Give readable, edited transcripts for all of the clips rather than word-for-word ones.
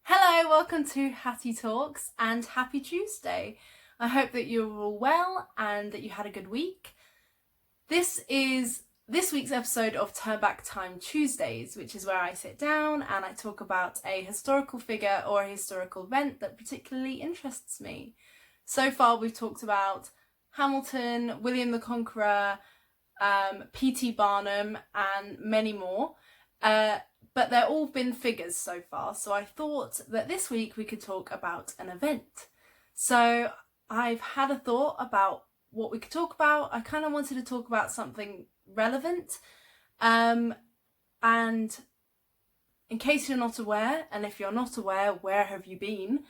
Hello, welcome to Hattie Talks and happy Tuesday. I hope that you're all well and that you had a good week. This is this week's episode of Turn Back Time Tuesdays, which is where I sit down and I talk about a historical figure or a historical event that particularly interests me. So far we've talked about Hamilton, William the Conqueror, P.T. Barnum and many more. But they're all been figures so far, so I thought that this week we could talk about an event. So I've had a thought about what we could talk about. I kind of wanted to talk about something relevant. And in case you're not aware, and if you're not aware, where have you been?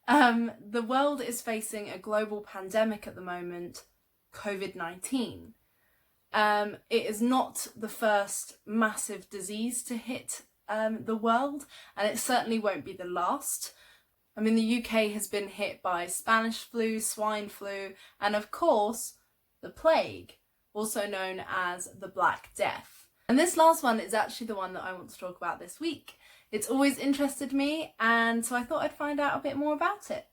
The world is facing a global pandemic at the moment, COVID-19. It is not the first massive disease to hit the world, and it certainly won't be the last. I mean, the UK has been hit by Spanish flu, swine flu, and of course, the plague, also known as the Black Death. And this last one is actually the one that I want to talk about this week. It's always interested me, and so I thought I'd find out a bit more about it.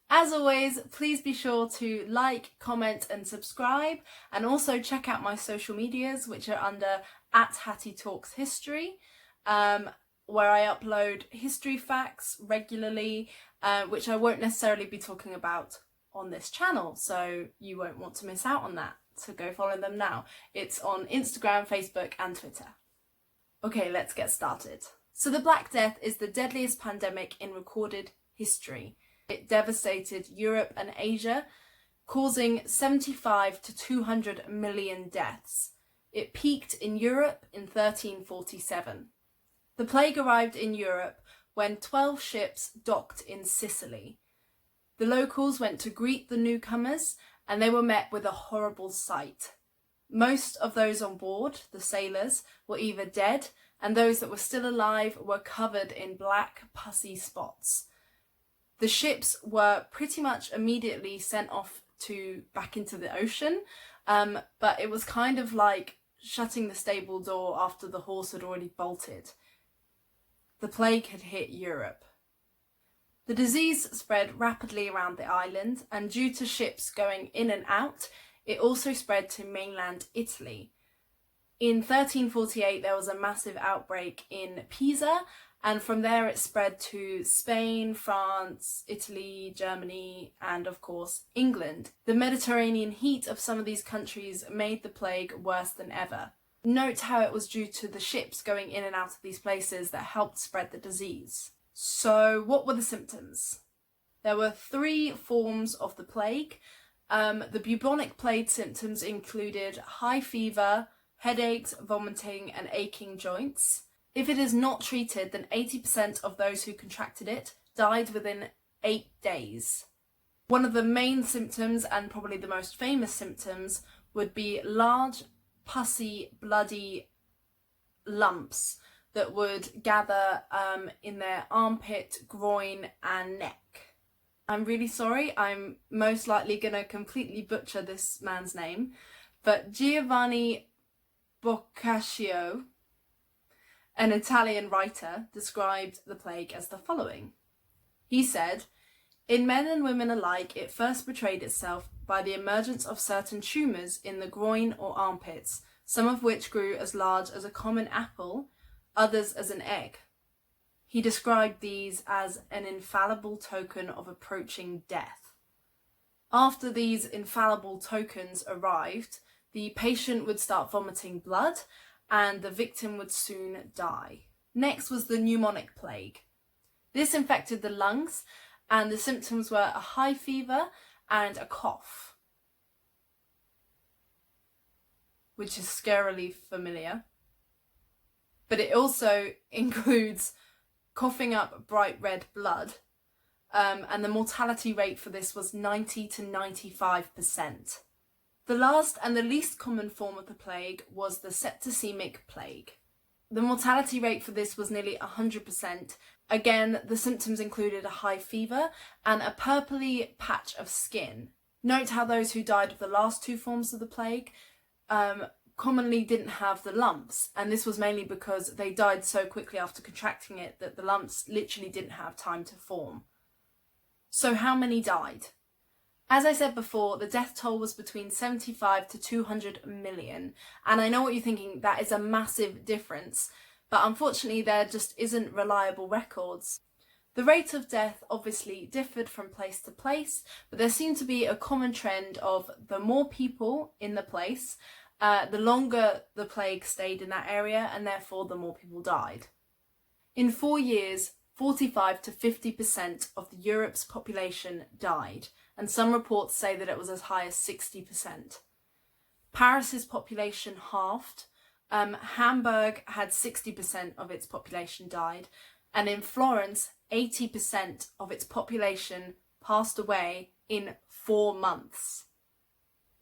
As always, please be sure to like, comment and subscribe, and also check out my social medias, which are under @HattieTalksHistory, where I upload history facts regularly, which I won't necessarily be talking about on this channel, so you won't want to miss out on that. So go follow them now. It's on Instagram, Facebook and Twitter. Okay, let's get started. So the Black Death is the deadliest pandemic in recorded history. It devastated Europe and Asia, causing 75 to 200 million deaths. It peaked in Europe in 1347. The plague arrived in Europe when 12 ships docked in Sicily. The locals went to greet the newcomers and they were met with a horrible sight. Most of those on board, the sailors, were either dead, and those that were still alive were covered in black pussy spots. The ships were pretty much immediately sent off back into the ocean, but it was kind of like shutting the stable door after the horse had already bolted. The plague had hit Europe. The disease spread rapidly around the island, and due to ships going in and out, it also spread to mainland Italy. In 1348, there was a massive outbreak in Pisa, and from there it spread to Spain, France, Italy, Germany, and of course England. The Mediterranean heat of some of these countries made the plague worse than ever. Note how it was due to the ships going in and out of these places that helped spread the disease. So what were the symptoms? There were 3 forms of the plague. The bubonic plague symptoms included high fever, headaches, vomiting, and aching joints. If it is not treated, then 80% of those who contracted it died within 8 days. One of the main symptoms, and probably the most famous symptoms, would be large, pussy, bloody lumps that would gather in their armpit, groin, and neck. I'm really sorry, I'm most likely going to completely butcher this man's name, but Giovanni Boccaccio, an Italian writer, described the plague as the following. He said, "In men and women alike, it first betrayed itself by the emergence of certain tumours in the groin or armpits, some of which grew as large as a common apple, others as an egg." He described these as an infallible token of approaching death. After these infallible tokens arrived, the patient would start vomiting blood, and the victim would soon die. Next was the pneumonic plague. This infected the lungs, and the symptoms were a high fever and a cough, which is scarily familiar. But it also includes coughing up bright red blood, and the mortality rate for this was 90 to 95%. The last and the least common form of the plague was the septicemic plague. The mortality rate for this was nearly 100%. Again, the symptoms included a high fever and a purpley patch of skin. Note how those who died of the last 2 forms of the plague commonly didn't have the lumps, and this was mainly because they died so quickly after contracting it that the lumps literally didn't have time to form. So how many died? As I said before, the death toll was between 75 to 200 million, and I know what you're thinking, that is a massive difference, but unfortunately there just isn't reliable records. The rate of death obviously differed from place to place, but there seemed to be a common trend of the more people in the place, the longer the plague stayed in that area, and therefore the more people died. In 4 years, 45 to 50% of Europe's population died, and some reports say that it was as high as 60%. Paris's population halved. Hamburg had 60% of its population died, and in Florence, 80% of its population passed away in 4 months.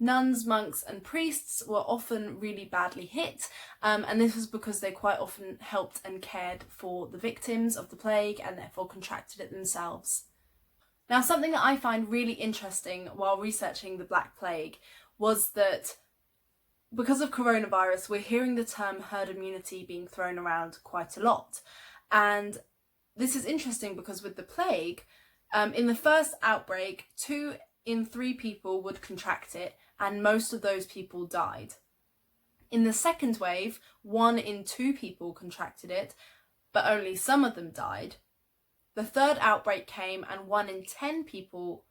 Nuns, monks and priests were often really badly hit, and this was because they quite often helped and cared for the victims of the plague and therefore contracted it themselves. Now, something that I find really interesting while researching the Black Plague was that because of coronavirus, we're hearing the term herd immunity being thrown around quite a lot. And this is interesting because with the plague, in the first outbreak, 2 in 3 people would contract it, and most of those people died. In the second wave, 1 in 2 people contracted it, but only some of them died. The third outbreak came and 1 in 10 people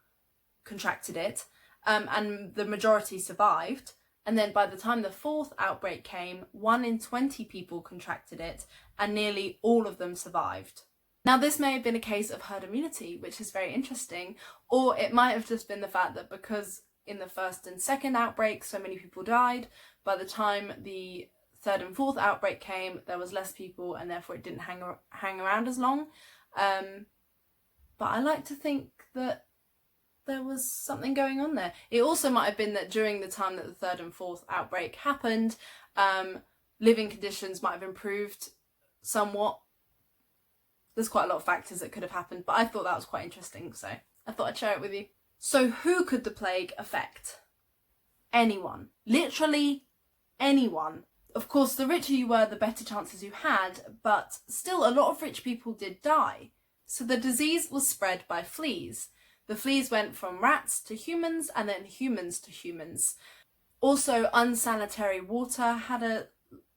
contracted it, and the majority survived. And then by the time the 4th outbreak came, 1 in 20 people contracted it, and nearly all of them survived. Now, this may have been a case of herd immunity, which is very interesting, or it might have just been the fact that because in the first and second outbreak so many people died, by the time the 3rd and 4th outbreak came, there was less people and therefore it didn't hang around as long. But I like to think that there was something going on there. It also might have been that during the time that the 3rd and 4th outbreak happened, living conditions might have improved somewhat. There's quite a lot of factors that could have happened, but I thought that was quite interesting, so I thought I'd share it with you. So who could the plague affect? Anyone. Literally anyone. Of course, the richer you were, the better chances you had, but still a lot of rich people did die. So the disease was spread by fleas. The fleas went from rats to humans and then humans to humans. Also, unsanitary water had a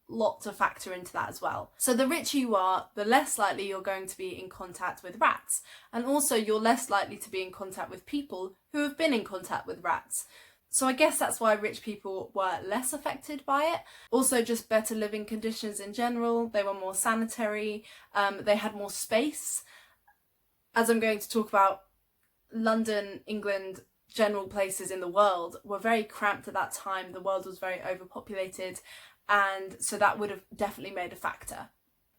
lot to factor into that as well. So the richer you are, the less likely you're going to be in contact with rats. And also you're less likely to be in contact with people who have been in contact with rats. So I guess that's why rich people were less affected by it. Also just better living conditions in general. They were more sanitary. They had more space. As I'm going to talk about, London, England, general places in the world were very cramped at that time. The world was very overpopulated, and so that would have definitely made a factor.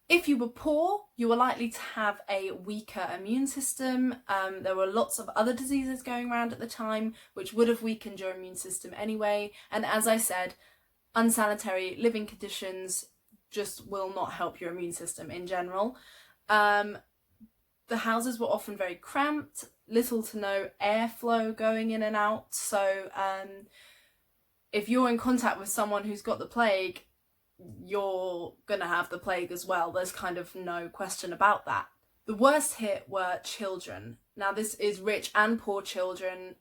If you were poor, you were likely to have a weaker immune system. There were lots of other diseases going around at the time which would have weakened your immune system anyway, and as I said, unsanitary living conditions just will not help your immune system in general. The houses were often very cramped, little to no airflow going in and out, so if you're in contact with someone who's got the plague, you're gonna have the plague as well. There's kind of no question about that. The worst hit were children. Now this is rich and poor children.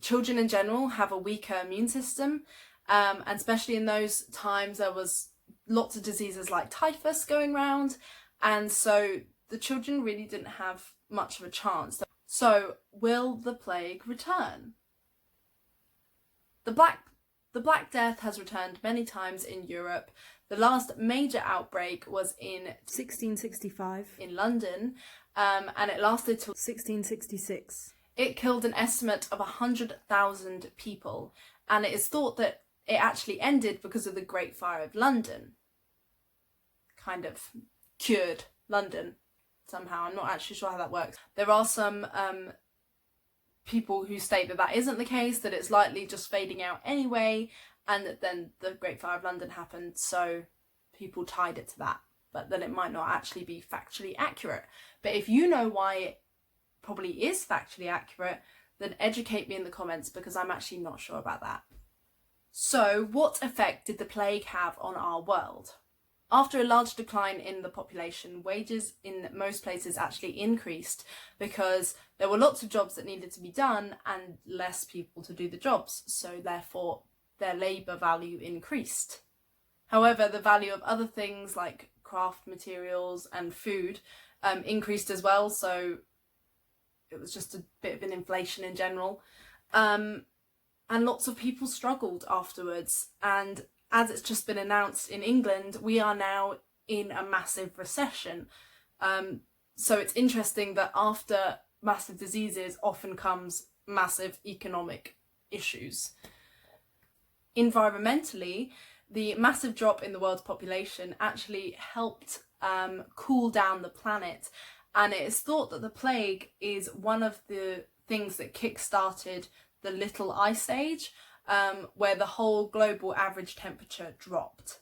Children in general have a weaker immune system, and especially in those times there was lots of diseases like typhus going around, and so the children really didn't have much of a chance. So, will the plague return? The Black Death has returned many times in Europe. The last major outbreak was in 1665 in London, and it lasted till 1666. It killed an estimate of 100,000 people, and it is thought that it actually ended because of the Great Fire of London. Kind of cured London somehow. I'm not actually sure how that works. There are some people who state that that isn't the case, that it's likely just fading out anyway, and that then the Great Fire of London happened, so people tied it to that, but that it might not actually be factually accurate. But if you know why it probably is factually accurate, then educate me in the comments, because I'm actually not sure about that. So, what effect did the plague have on our world? After a large decline in the population, wages in most places actually increased because there were lots of jobs that needed to be done and less people to do the jobs, so therefore their labour value increased. However, the value of other things like craft materials and food increased as well, so it was just a bit of an inflation in general. And lots of people struggled afterwards, and as it's just been announced in England, we are now in a massive recession. So it's interesting that after massive diseases often comes massive economic issues. Environmentally, the massive drop in the world's population actually helped cool down the planet, and it is thought that the plague is one of the things that kick-started the Little Ice Age, where the whole global average temperature dropped.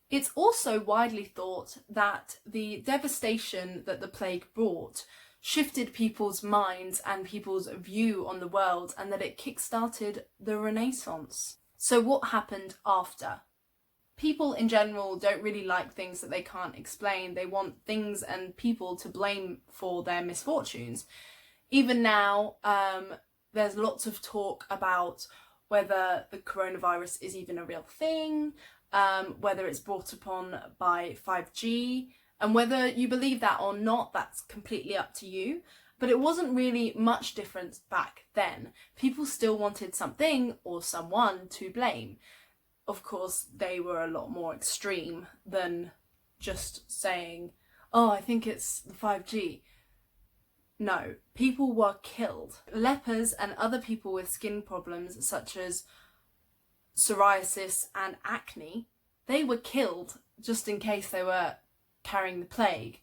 It's also widely thought that the devastation that the plague brought shifted people's minds and people's view on the world, and that it kick-started the Renaissance. So what happened after? People in general don't really like things that they can't explain. They want things and people to blame for their misfortunes. Even now, there's lots of talk about whether the coronavirus is even a real thing, whether it's brought upon by 5G, and whether you believe that or not, that's completely up to you. But it wasn't really much different back then. People still wanted something or someone to blame. Of course, they were a lot more extreme than just saying, oh, I think it's the 5G. No, people were killed. Lepers and other people with skin problems such as psoriasis and acne, they were killed just in case they were carrying the plague.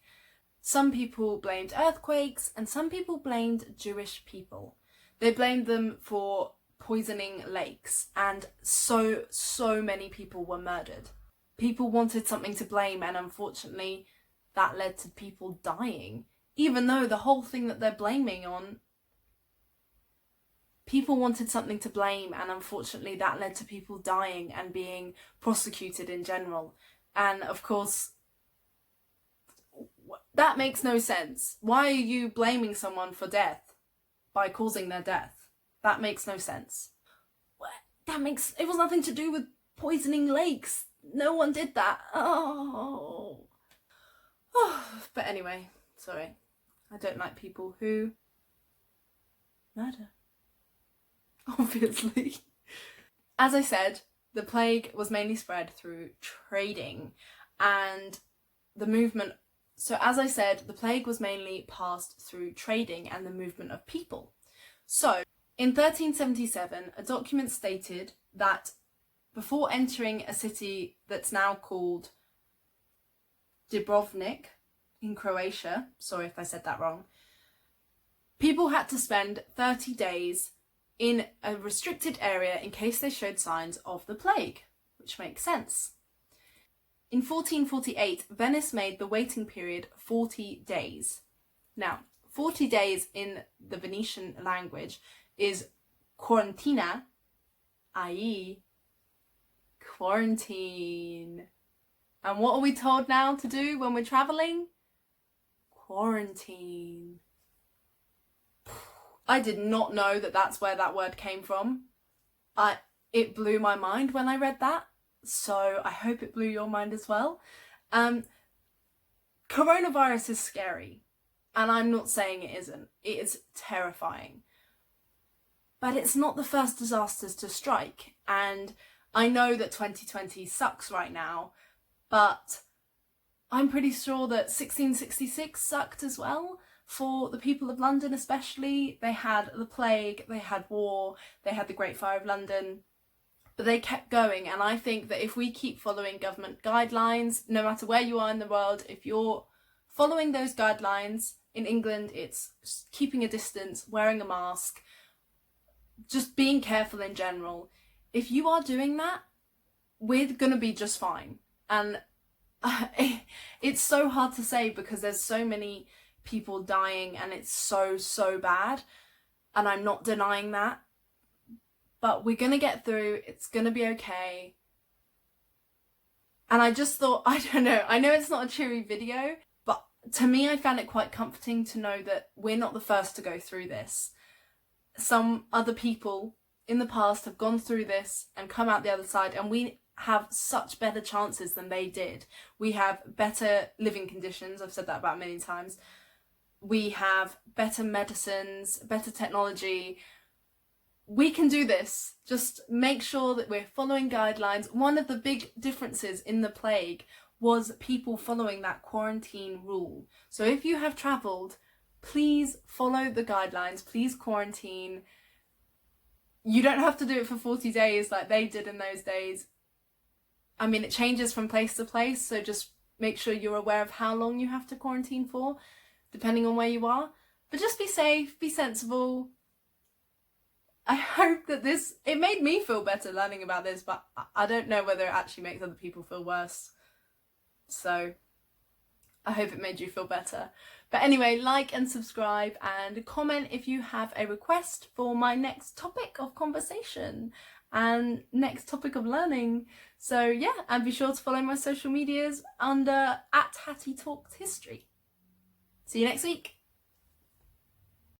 Some people blamed earthquakes and some people blamed Jewish people. They blamed them for poisoning lakes, and so many people were murdered. People wanted something to blame, and unfortunately that led to people dying. Even though the whole thing that they're blaming on, people wanted something to blame, and unfortunately that led to people dying and being prosecuted in general. And of course, that makes no sense. Why are you blaming someone for death by causing their death? That makes no sense. It was nothing to do with poisoning lakes. No one did that. Oh. But anyway, sorry. I don't like people who murder. Obviously. As I said, the plague was mainly spread through trading and the movement. So as I said, the plague was mainly passed through trading and the movement of people. So in 1377, a document stated that before entering a city that's now called Dubrovnik in Croatia, sorry if I said that wrong, people had to spend 30 days in a restricted area in case they showed signs of the plague, which makes sense. In 1448, Venice made the waiting period 40 days. Now, 40 days in the Venetian language is quarantina, i.e. quarantine. And what are we told now to do when we're travelling? Quarantine. I did not know that that's where that word came from. It blew my mind when I read that, so I hope it blew your mind as well. Coronavirus is scary, and I'm not saying it isn't. It is terrifying. But it's not the first disasters to strike, and I know that 2020 sucks right now, but I'm pretty sure that 1666 sucked as well. For the people of London especially, they had the plague, they had war, they had the Great Fire of London, but they kept going. And I think that if we keep following government guidelines, no matter where you are in the world, if you're following those guidelines, in England it's keeping a distance, wearing a mask, just being careful in general. If you are doing that, we're gonna be just fine. And it's so hard to say because there's so many people dying and it's so bad, and I'm not denying that, but we're gonna get through. It's gonna be okay. And I just thought, I don't know, I know it's not a cheery video, but to me, I found it quite comforting to know that we're not the first to go through this. Some other people in the past have gone through this and come out the other side, and we have such better chances than they did. We have better living conditions. I've said that about a million times. We have better medicines, better technology. We can do this. Just make sure that we're following guidelines. One of the big differences in the plague was people following that quarantine rule. So if you have travelled, please follow the guidelines. Please quarantine. You don't have to do it for 40 days like they did in those days. I mean, it changes from place to place, so just make sure you're aware of how long you have to quarantine for, depending on where you are. But just be safe, be sensible. I hope that it made me feel better learning about this, but I don't know whether it actually makes other people feel worse. So I hope it made you feel better. But anyway, like and subscribe and comment if you have a request for my next topic of conversation and next topic of learning. So yeah, and be sure to follow my social medias under @HattieTalksHistory. See you next week.